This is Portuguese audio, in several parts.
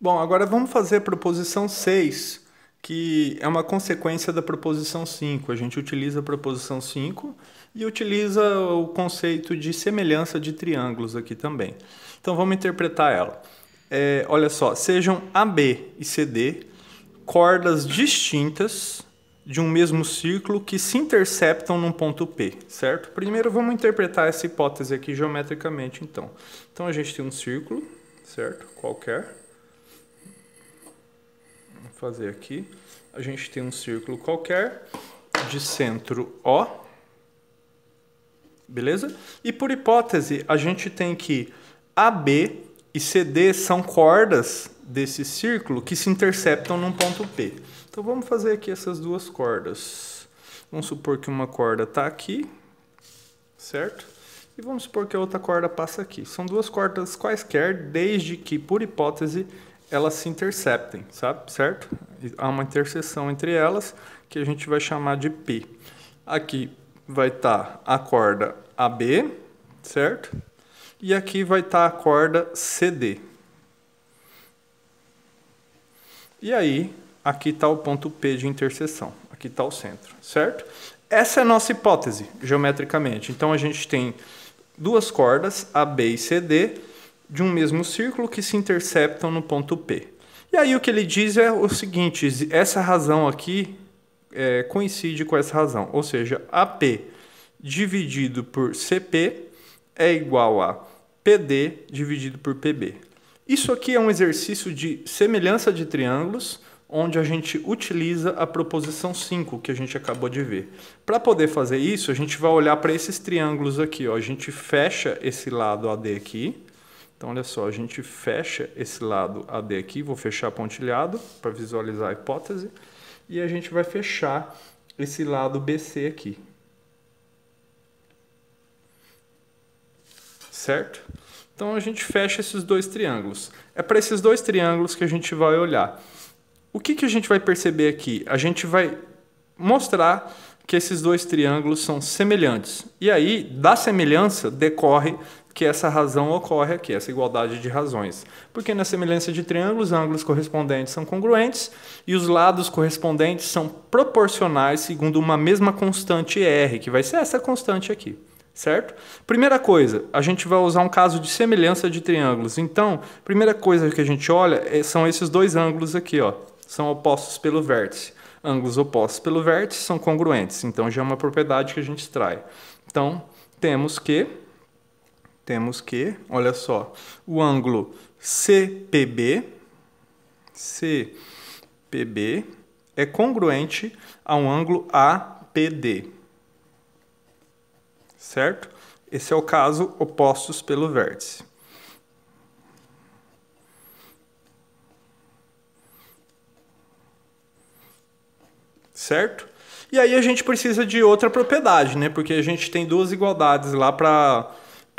Bom, agora vamos fazer a proposição 6, que é uma consequência da proposição 5. A gente utiliza a proposição 5 e utiliza o conceito de semelhança de triângulos aqui também. Então vamos interpretar ela. Olha só, sejam AB e CD cordas distintas de um mesmo círculo que se interceptam num ponto P, certo? Primeiro vamos interpretar essa hipótese aqui geometricamente, então. Então a gente tem um círculo, certo? Qualquer. Vou fazer aqui. A gente tem um círculo qualquer de centro O, beleza? E por hipótese, a gente tem que AB e CD são cordas desse círculo que se interceptam num ponto P. Então vamos fazer aqui essas duas cordas. Vamos supor que uma corda está aqui, certo? E vamos supor que a outra corda passa aqui. São duas cordas quaisquer, desde que, por hipótese, elas se interceptem, sabe? Certo? Há uma interseção entre elas que a gente vai chamar de P. Aqui vai estar a corda AB, certo? E aqui vai estar a corda CD. E aí, aqui está o ponto P de interseção. Aqui está o centro, certo? Essa é a nossa hipótese, geometricamente. Então, a gente tem duas cordas, AB e CD, de um mesmo círculo que se interceptam no ponto P. E aí, o que ele diz é o seguinte, essa razão aqui coincide com essa razão. Ou seja, AP dividido por CP é igual a PD dividido por PB. Isso aqui é um exercício de semelhança de triângulos, onde a gente utiliza a proposição 5, que a gente acabou de ver. Para poder fazer isso, a gente vai olhar para esses triângulos aqui. Ó. A gente fecha esse lado AD aqui. Então, olha só, a gente fecha esse lado AD aqui. Vou fechar pontilhado para visualizar a hipótese. E a gente vai fechar esse lado BC aqui. Certo? Então, a gente fecha esses dois triângulos. É para esses dois triângulos que a gente vai olhar. O que a gente vai perceber aqui? A gente vai mostrar que esses dois triângulos são semelhantes. E aí, da semelhança, decorre que essa razão ocorre aqui, essa igualdade de razões. Porque na semelhança de triângulos, os ângulos correspondentes são congruentes e os lados correspondentes são proporcionais segundo uma mesma constante R, que vai ser essa constante aqui. Certo? Primeira coisa, a gente vai usar um caso de semelhança de triângulos. Então, primeira coisa que a gente olha são esses dois ângulos aqui, ó. São opostos pelo vértice. Ângulos opostos pelo vértice são congruentes. Então, já é uma propriedade que a gente extrai. Então, temos que, olha só, o ângulo CPB é congruente a um ângulo APD. Certo? Esse é o caso opostos pelo vértice. Certo? E aí a gente precisa de outra propriedade, né? Porque a gente tem duas igualdades lá para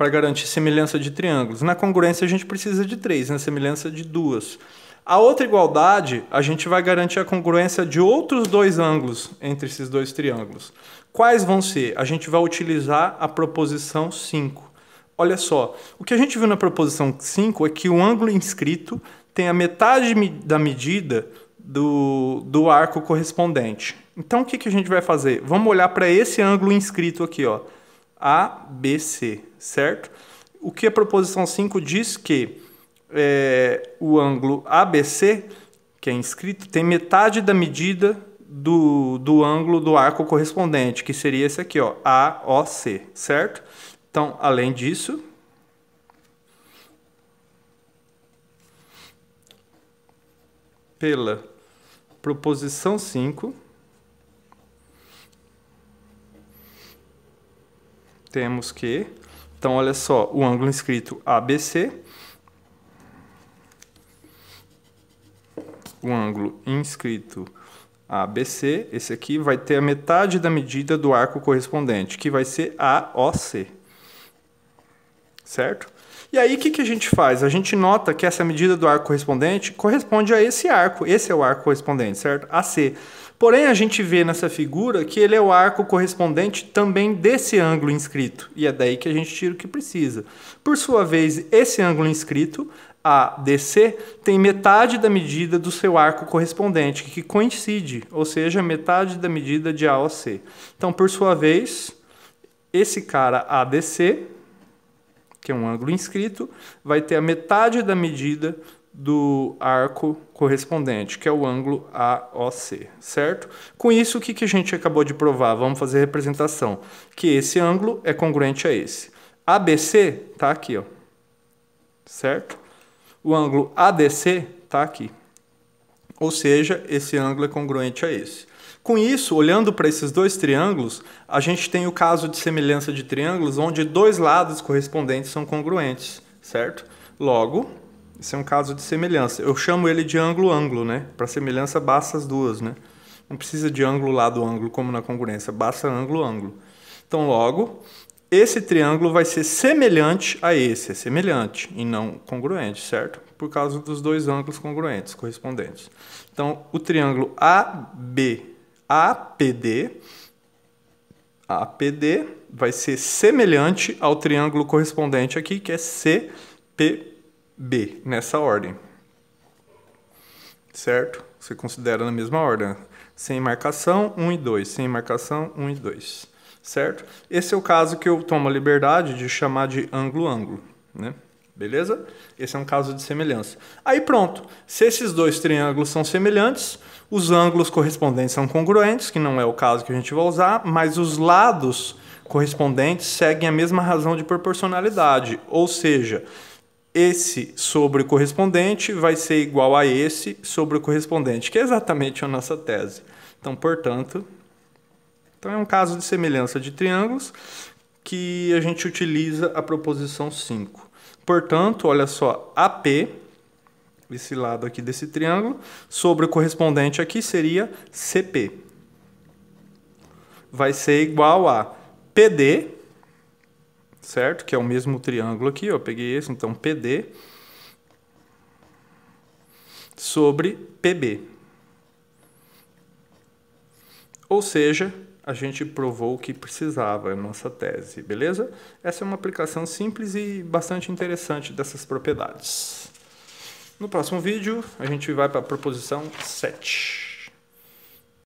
garantir semelhança de triângulos. Na congruência a gente precisa de 3, na semelhança de 2. A outra igualdade, a gente vai garantir a congruência de outros dois ângulos entre esses dois triângulos. Quais vão ser? A gente vai utilizar a proposição 5. Olha só, o que a gente viu na proposição 5 é que o ângulo inscrito tem a metade da medida do arco correspondente. Então, o que a gente vai fazer? Vamos olhar para esse ângulo inscrito aqui, ó, ABC, certo? O que a proposição 5 diz que o ângulo ABC, que é inscrito, tem metade da medida do ângulo do arco correspondente, que seria esse aqui, ó, AOC, certo? Então, além disso, pela proposição 5, temos que, então, olha só, o ângulo inscrito ABC, o ângulo inscrito ABC, esse aqui vai ter a metade da medida do arco correspondente, que vai ser AOC. Certo? E aí, o que a gente faz? A gente nota que essa medida do arco correspondente corresponde a esse arco. Esse é o arco correspondente, certo? AC. Porém, a gente vê nessa figura que ele é o arco correspondente também desse ângulo inscrito. E é daí que a gente tira o que precisa. Por sua vez, esse ângulo inscrito ADC tem metade da medida do seu arco correspondente, que coincide, ou seja, metade da medida de AOC. Então, por sua vez, esse cara ADC, que é um ângulo inscrito, vai ter a metade da medida do arco correspondente, que é o ângulo AOC, certo? Com isso, o que a gente acabou de provar? Vamos fazer a representação, que esse ângulo é congruente a esse. ABC está aqui, ó, certo? O ângulo ADC está aqui. Ou seja, esse ângulo é congruente a esse. Com isso, olhando para esses dois triângulos, a gente tem o caso de semelhança de triângulos onde dois lados correspondentes são congruentes, certo? Logo, esse é um caso de semelhança. Eu chamo ele de ângulo-ângulo, né? Para semelhança, basta as duas, né? Não precisa de ângulo lado ângulo como na congruência, basta ângulo-ângulo. Então, logo, esse triângulo vai ser semelhante a esse, é semelhante e não congruente, certo? Por causa dos dois ângulos congruentes, correspondentes. Então, o triângulo APD vai ser semelhante ao triângulo correspondente aqui, que é CPB, nessa ordem. Certo? Você considera na mesma ordem. Sem marcação, 1 e 2. Sem marcação, 1 e 2. Certo? Esse é o caso que eu tomo a liberdade de chamar de ângulo-ângulo, né? Beleza? Esse é um caso de semelhança. Aí pronto. Se esses dois triângulos são semelhantes, os ângulos correspondentes são congruentes, que não é o caso que a gente vai usar, mas os lados correspondentes seguem a mesma razão de proporcionalidade, ou seja, esse sobre o correspondente vai ser igual a esse sobre o correspondente, que é exatamente a nossa tese. Então, portanto, é um caso de semelhança de triângulos que a gente utiliza a proposição 5. Portanto, olha só, AP, esse lado aqui desse triângulo, sobre o correspondente aqui seria CP. Vai ser igual a PD, certo? Que é o mesmo triângulo aqui, eu peguei esse, então PD, sobre PB. Ou seja, a gente provou o que precisava, a nossa tese, beleza? Essa é uma aplicação simples e bastante interessante dessas propriedades. No próximo vídeo, a gente vai para a proposição 7.